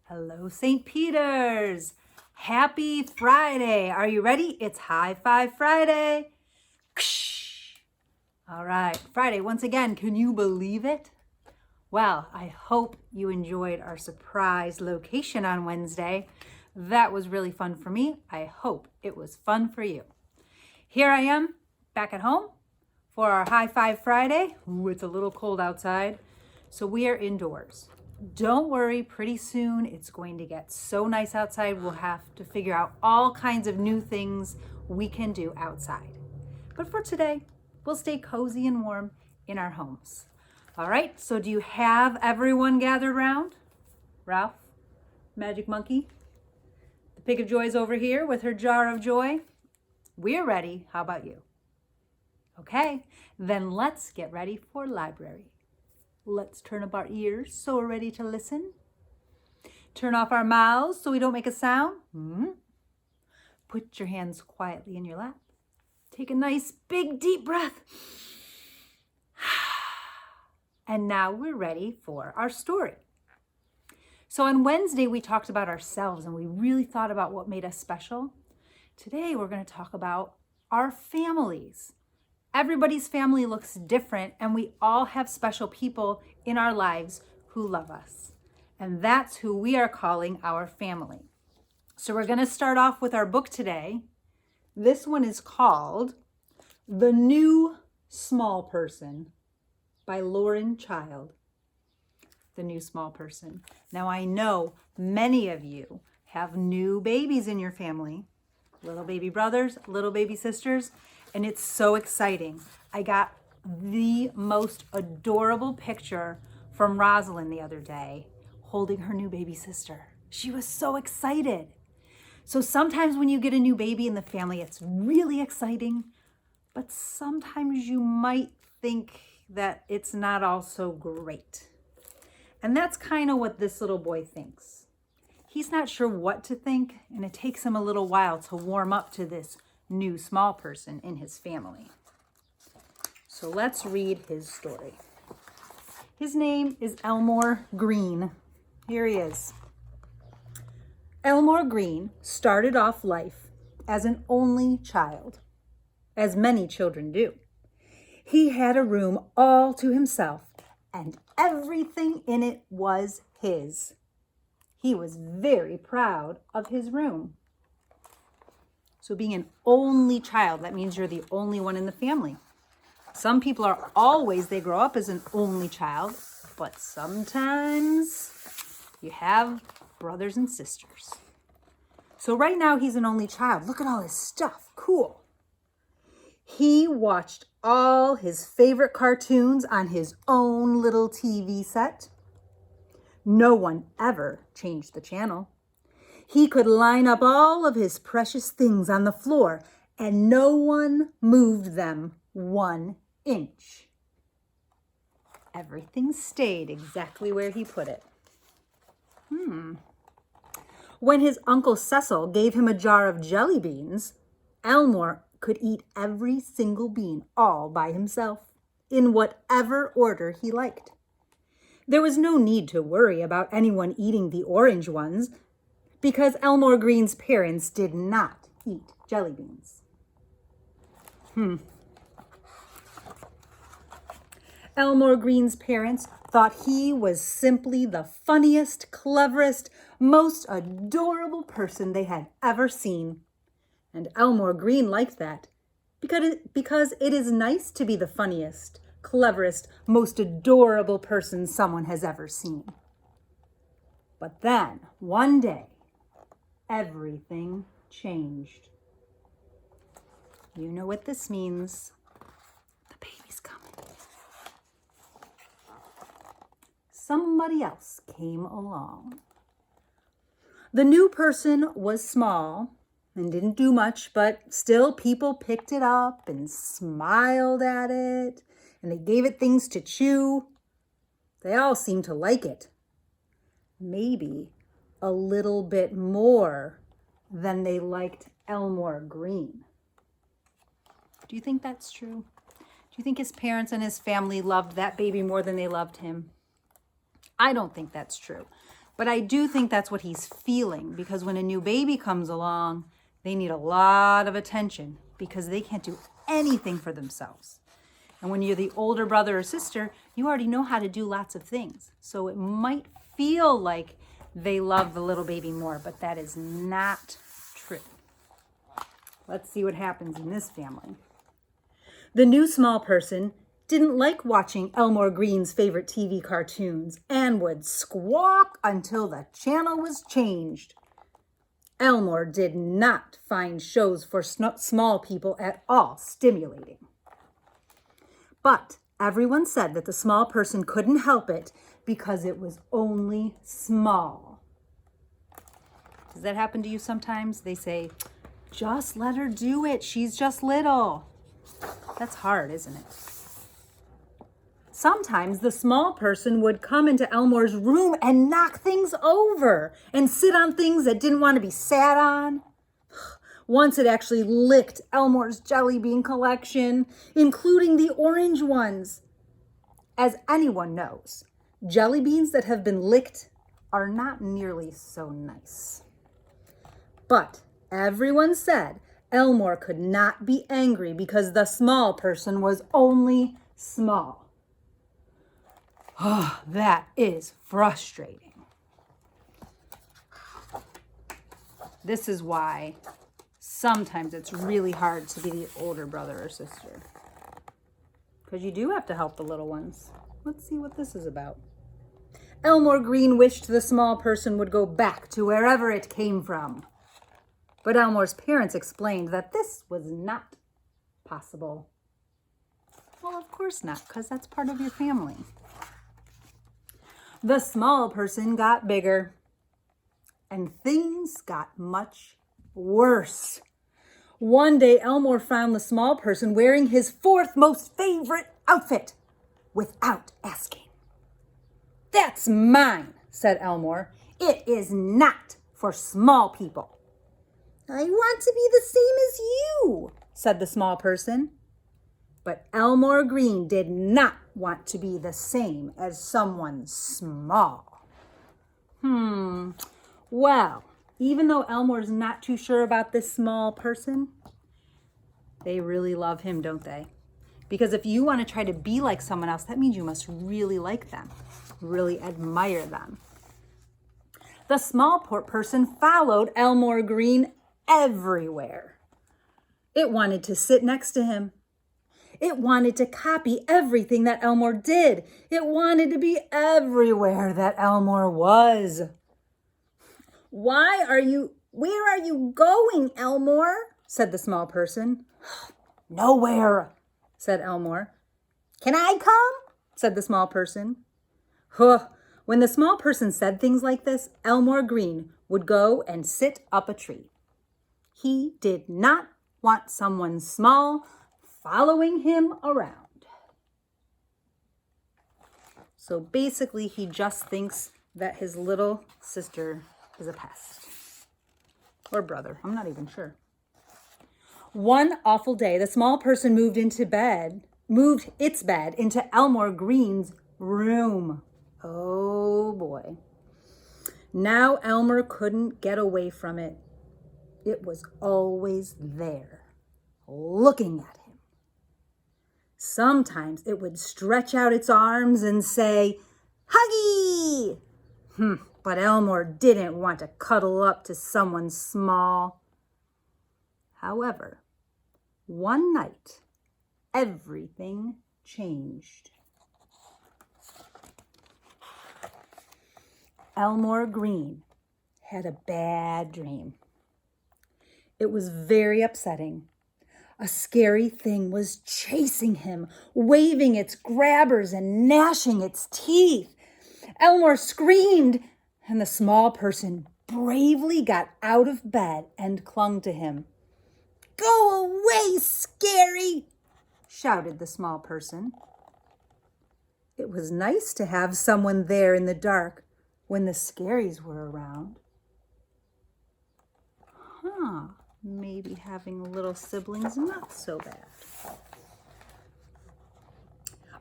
Hello, St. Peter's. Happy Friday. Are you ready? It's High Five Friday. All right, Friday, once again, can you believe it? Well, I hope you enjoyed our surprise location on Wednesday. That was really fun for me. I hope it was fun for you. Here I am back at home for our High Five Friday. Ooh, it's a little cold outside, so we are indoors. Don't worry, pretty soon it's going to get so nice outside. We'll have to figure out all kinds of new things we can do outside. But for today, we'll stay cozy and warm in our homes. All right, so do you have everyone gathered around? Ralph, Magic Monkey, the Pig of Joy's over here with her jar of joy. We're ready. How about you? Okay, then let's get ready for library. Let's turn up our ears so we're ready to listen. Turn off our mouths so we don't make a sound. Put your hands quietly in your lap. Take a nice big deep breath. And now we're ready for our story. So on Wednesday, we talked about ourselves and we really thought about what made us special. Today, we're going to talk about our families. Everybody's family looks different, and we all have special people in our lives who love us. And that's who we are calling our family. So we're going to start off with our book today. This one is called The New Small Person by Lauren Child. The New Small Person. Now, I know many of you have new babies in your family, little baby brothers, little baby sisters, and it's so exciting. I got the most adorable picture from Rosalind the other day holding her new baby sister. She was so excited. So sometimes when you get a new baby in the family, it's really exciting, but sometimes you might think that it's not all so great. And that's kind of what this little boy thinks. He's not sure what to think, and it takes him a little while to warm up to this new small person in his family. So let's read his story. His name is Elmore Green. Here he is. Elmore Green started off life as an only child, as many children do. He had a room all to himself, and everything in it was his. He was very proud of his room. So being an only child, that means you're the only one in the family. Some people are always, they grow up as an only child, but sometimes you have brothers and sisters. So right now he's an only child. Look at all his stuff. Cool. He watched all his favorite cartoons on his own little TV set. No one ever changed the channel. He could line up all of his precious things on the floor, and no one moved them 1 inch. Everything stayed exactly where he put it. When his Uncle Cecil gave him a jar of jelly beans, Elmore could eat every single bean all by himself, in whatever order he liked. There was no need to worry about anyone eating the orange ones, because Elmore Green's parents did not eat jelly beans. Elmore Green's parents thought he was simply the funniest, cleverest, most adorable person they had ever seen. And Elmore Green liked that because it is nice to be the funniest, cleverest, most adorable person someone has ever seen. But then, one day, everything changed. You know what this means. The baby's coming. Somebody else came along. The new person was small and didn't do much, but still people picked it up and smiled at it, and they gave it things to chew. They all seemed to like it. Maybe a little bit more than they liked Elmore Green. Do you think that's true? Do you think his parents and his family loved that baby more than they loved him? I don't think that's true. But I do think that's what he's feeling, because when a new baby comes along, they need a lot of attention because they can't do anything for themselves. And when you're the older brother or sister, you already know how to do lots of things. So it might feel like they love the little baby more, but that is not true. Let's see what happens in this family. The new small person didn't like watching Elmore Green's favorite TV cartoons and would squawk until the channel was changed. Elmore did not find shows for small people at all stimulating. But everyone said that the small person couldn't help it because it was only small. Does that happen to you sometimes? They say, just let her do it. She's just little. That's hard, isn't it? Sometimes the small person would come into Elmore's room and knock things over and sit on things that didn't want to be sat on. Once it actually licked Elmore's jelly bean collection, including the orange ones. As anyone knows, jelly beans that have been licked are not nearly so nice. But everyone said Elmore could not be angry because the small person was only small. Oh, that is frustrating. This is why sometimes it's really hard to be the older brother or sister, because you do have to help the little ones. Let's see what this is about. Elmore Green wished the small person would go back to wherever it came from. But Elmore's parents explained that this was not possible. Well, of course not, because that's part of your family. The small person got bigger, and things got much worse. One day, Elmore found the small person wearing his fourth most favorite outfit without asking. "That's mine," said Elmore. "It is not for small people." "I want to be the same as you," said the small person. But Elmore Green did not want to be the same as someone small. Well, even though Elmore's not too sure about this small person, they really love him, don't they? Because if you want to try to be like someone else, that means you must really like them, really admire them. The small person followed Elmore Green everywhere. It wanted to sit next to him. It wanted to copy everything that Elmore did. It wanted to be everywhere that Elmore was. Where are you going, Elmore?" said the small person. "Nowhere," said Elmore. "Can I come?" said the small person. When the small person said things like this, Elmore Green would go and sit up a tree. He did not want someone small following him around. So basically, he just thinks that his little sister is a pest. Or brother, I'm not even sure. One awful day, the small person moved its bed into Elmore Green's room. Oh boy. Now Elmer couldn't get away from it. It was always there, looking at him. Sometimes it would stretch out its arms and say, "Huggy!" But Elmore didn't want to cuddle up to someone small. However, one night, everything changed. Elmore Green had a bad dream. It was very upsetting. A scary thing was chasing him, waving its grabbers and gnashing its teeth. Elmore screamed, and the small person bravely got out of bed and clung to him. "Go away, Scary!" shouted the small person. It was nice to have someone there in the dark when the scaries were around. Maybe having little siblings not so bad.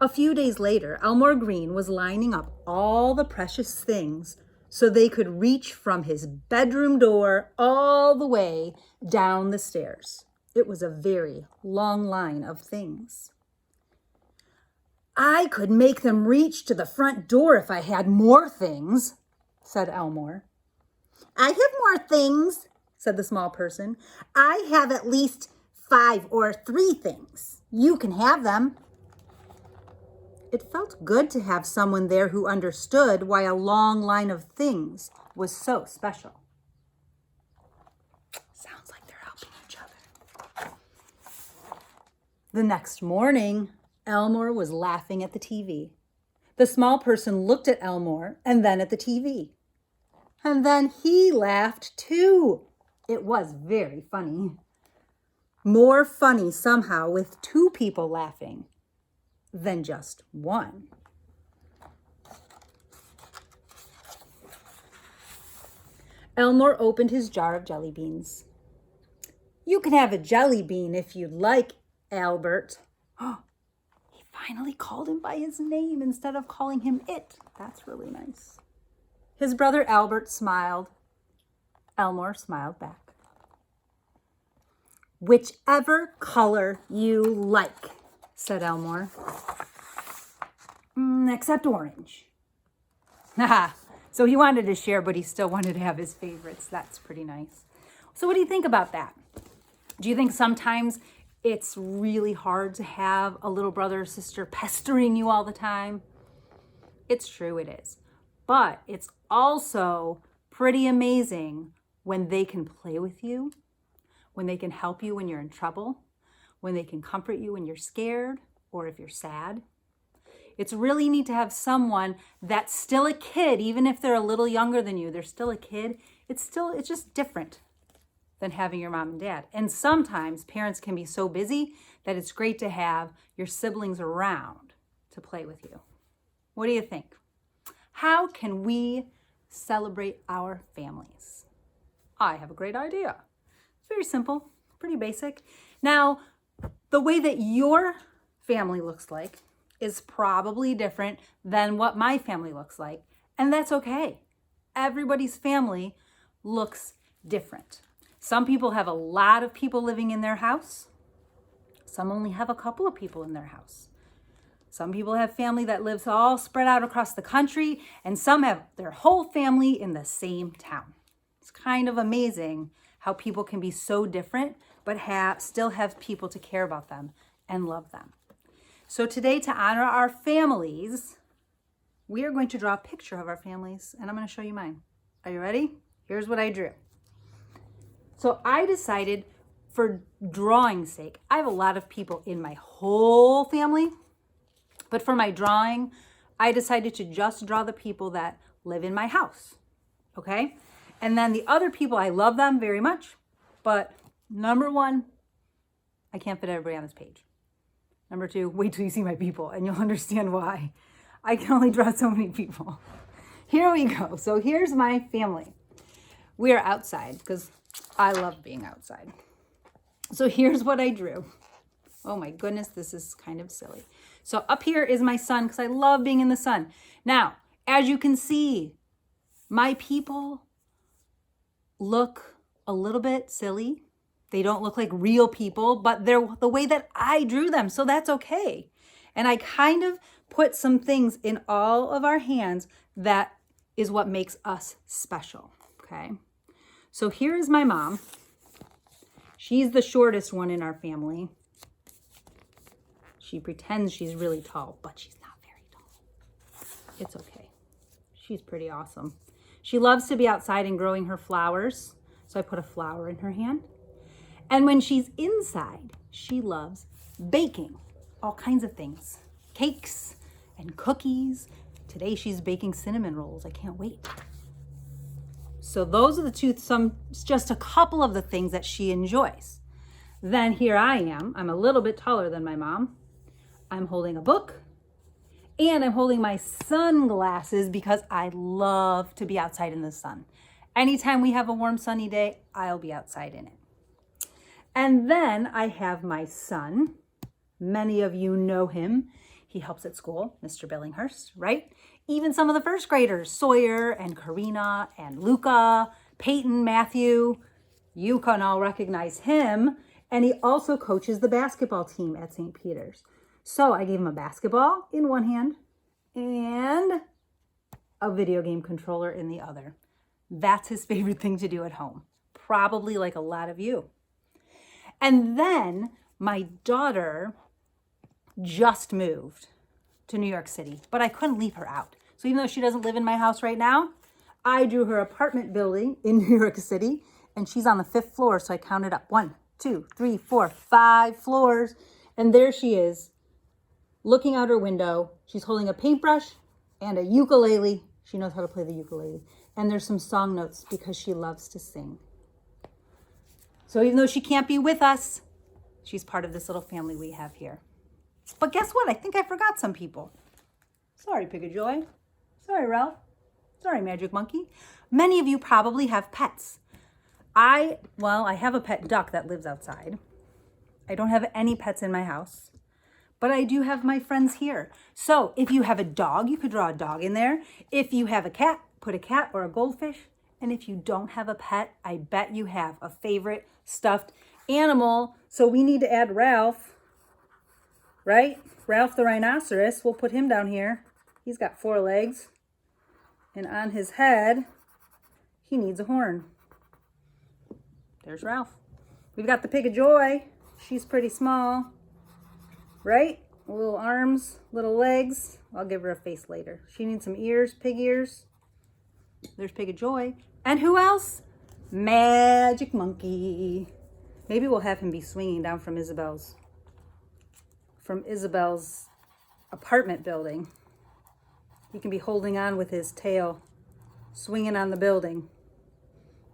A few days later, Elmore Green was lining up all the precious things so they could reach from his bedroom door all the way down the stairs. It was a very long line of things. I could make them reach to the front door if I had more things, said Elmore. I have more things, said the small person. I have at least 5 or 3 things. You can have them. It felt good to have someone there who understood why a long line of things was so special. Sounds like they're helping each other. The next morning, Elmore was laughing at the TV. The small person looked at Elmore and then at the TV. And then he laughed too. It was very funny. More funny somehow with 2 people laughing than just one. Elmore opened his jar of jelly beans. You can have a jelly bean if you'd like, Albert. He finally called him by his name instead of calling him it. That's really nice. His brother Albert smiled. Elmore smiled back. Whichever color you like, said Elmore. Except orange. So he wanted to share, but he still wanted to have his favorites. That's pretty nice. So what do you think about that? Do you think sometimes it's really hard to have a little brother or sister pestering you all the time? It's true, it is. But it's also pretty amazing when they can play with you, when they can help you when you're in trouble, when they can comfort you when you're scared or if you're sad. It's really neat to have someone that's still a kid, even if they're a little younger than you, they're still a kid. It's just different than having your mom and dad. And sometimes parents can be so busy that it's great to have your siblings around to play with you. What do you think? How can we celebrate our families? I have a great idea. It's very simple, pretty basic. Now, the way that your family looks like is probably different than what my family looks like, and that's okay. Everybody's family looks different. Some people have a lot of people living in their house. Some only have a couple of people in their house. Some people have family that lives all spread out across the country, and some have their whole family in the same town. It's kind of amazing how people can be so different, but still have people to care about them and love them. So today, to honor our families, we are going to draw a picture of our families, and I'm going to show you mine. Are you ready? Here's what I drew. So I decided, for drawing's sake, I have a lot of people in my whole family, but for my drawing, I decided to just draw the people that live in my house, okay? And then the other people, I love them very much, but number 1, I can't fit everybody on this page. Number 2, wait till you see my people and you'll understand why. I can only draw so many people. Here we go. So here's my family. We are outside because I love being outside. So here's what I drew. Oh my goodness, this is kind of silly. So up here is my sun because I love being in the sun. Now, as you can see, my people look a little bit silly. They don't look like real people, but they're the way that I drew them, so that's okay. And I kind of put some things in all of our hands that is what makes us special, okay? So here is my mom. She's the shortest one in our family. She pretends she's really tall, but she's not very tall. It's okay. She's pretty awesome. She loves to be outside and growing her flowers, so I put a flower in her hand. And when she's inside, she loves baking all kinds of things, cakes and cookies. Today she's baking cinnamon rolls. I can't wait. So those are just a couple of the things that she enjoys. Then here I am. I'm a little bit taller than my mom. I'm holding a book and I'm holding my sunglasses because I love to be outside in the sun. Anytime we have a warm sunny day, I'll be outside in it. And then I have my son. Many of you know him. He helps at school, Mr. Billinghurst, right? even some of the first graders, Sawyer and Karina and Luca, Peyton, Matthew. You can all recognize him. And he also coaches the basketball team at St. Peter's. So I gave him a basketball in one hand and a video game controller in the other. That's his favorite thing to do at home, probably like a lot of you. And then my daughter just moved to New York City, but I couldn't leave her out. So even though she doesn't live in my house right now, I drew her apartment building in New York City, and she's on the 5th floor. So I counted up 1, 2, 3, 4, 5 floors. And there she is, looking out her window. She's holding a paintbrush and a ukulele. She knows how to play the ukulele. And there's some song notes because she loves to sing. So even though she can't be with us, she's part of this little family we have here. But guess what? I think I forgot some people. Sorry, Pig of Joy. Sorry, Ralph. Sorry, Magic Monkey. Many of you probably have pets. I have a pet duck that lives outside. I don't have any pets in my house, but I do have my friends here. So if you have a dog, you could draw a dog in there. If you have a cat, put a cat or a goldfish. And if you don't have a pet, I bet you have a favorite stuffed animal. So we need to add Ralph, right? Ralph the rhinoceros. We'll put him down here. He's got 4 legs. And on his head, he needs a horn. There's Ralph. We've got the Pig of Joy. She's pretty small, right? Little arms, little legs. I'll give her a face later. She needs some ears, pig ears. There's Pig of Joy. And who else? Magic Monkey. Maybe we'll have him be swinging down from Isabel's apartment building. He can be holding on with his tail, swinging on the building.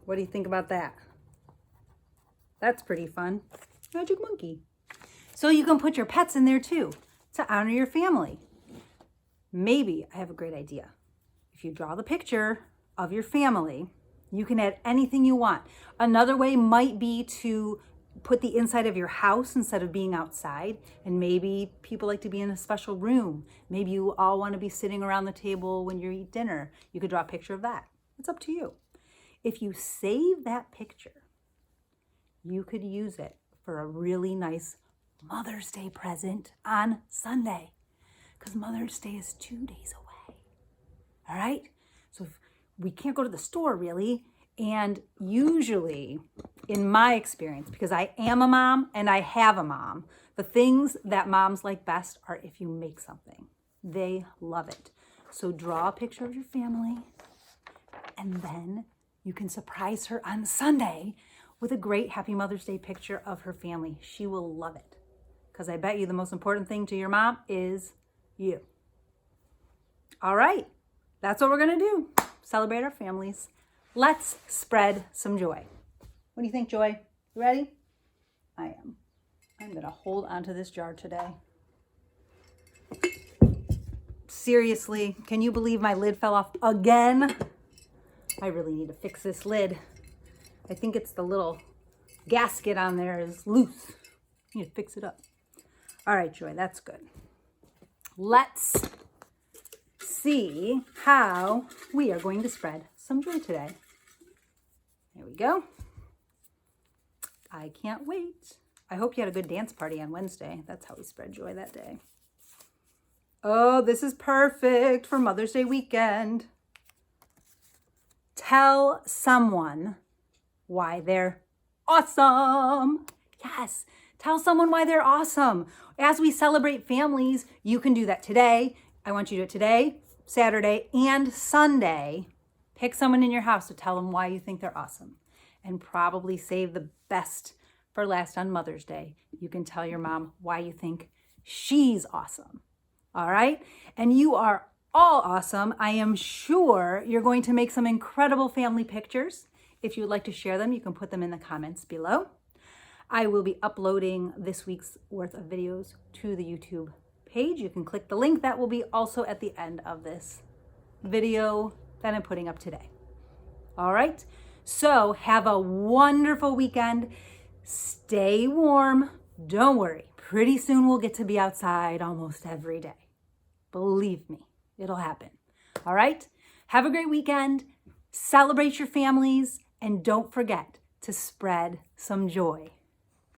What do you think about that? That's pretty fun. Magic Monkey. So you can put your pets in there too to honor your family. Maybe I have a great idea. If you draw the picture of your family, you can add anything you want. Another way might be to put the inside of your house instead of being outside. And maybe people like to be in a special room. Maybe you all want to be sitting around the table when you eat dinner. You could draw a picture of that. It's up to you. If you save that picture, you could use it for a really nice Mother's Day present on Sunday, because Mother's Day is 2 days away. All right? So if we can't go to the store really, and usually in my experience, because I am a mom and I have a mom, the things that moms like best are if you make something. They love it. So draw a picture of your family, and then you can surprise her on Sunday with a great Happy Mother's Day picture of her family. She will love it, because I bet you the most important thing to your mom is you. All right, that's what we're gonna do. Celebrate our families. Let's spread some joy. What do you think, Joy? You ready? I am. I'm gonna hold onto this jar today. Seriously, can you believe my lid fell off again? I really need to fix this lid. I think it's the little gasket on there is loose. I need to fix it up. All right, Joy, that's good. Let's see how we are going to spread some joy today. There we go. I can't wait. I hope you had a good dance party on Wednesday. That's how we spread joy that day. Oh, this is perfect for Mother's Day weekend. Tell someone why they're awesome. Yes, tell someone why they're awesome. As we celebrate families, you can do that today. I want you to do it today, Saturday, and Sunday. Pick someone in your house to tell them why you think they're awesome. And probably save the best for last on Mother's Day. You can tell your mom why you think she's awesome. All right? And you are all awesome. I am sure you're going to make some incredible family pictures. If you would like to share them, you can put them in the comments below. I will be uploading this week's worth of videos to the YouTube page. You can click the link that will be also at the end of this video that I'm putting up today. All right, so have a wonderful weekend. Stay warm. Don't worry, pretty soon we'll get to be outside almost every day. Believe me, it'll happen. All right? Have a great weekend. Celebrate your families, and don't forget to spread some joy.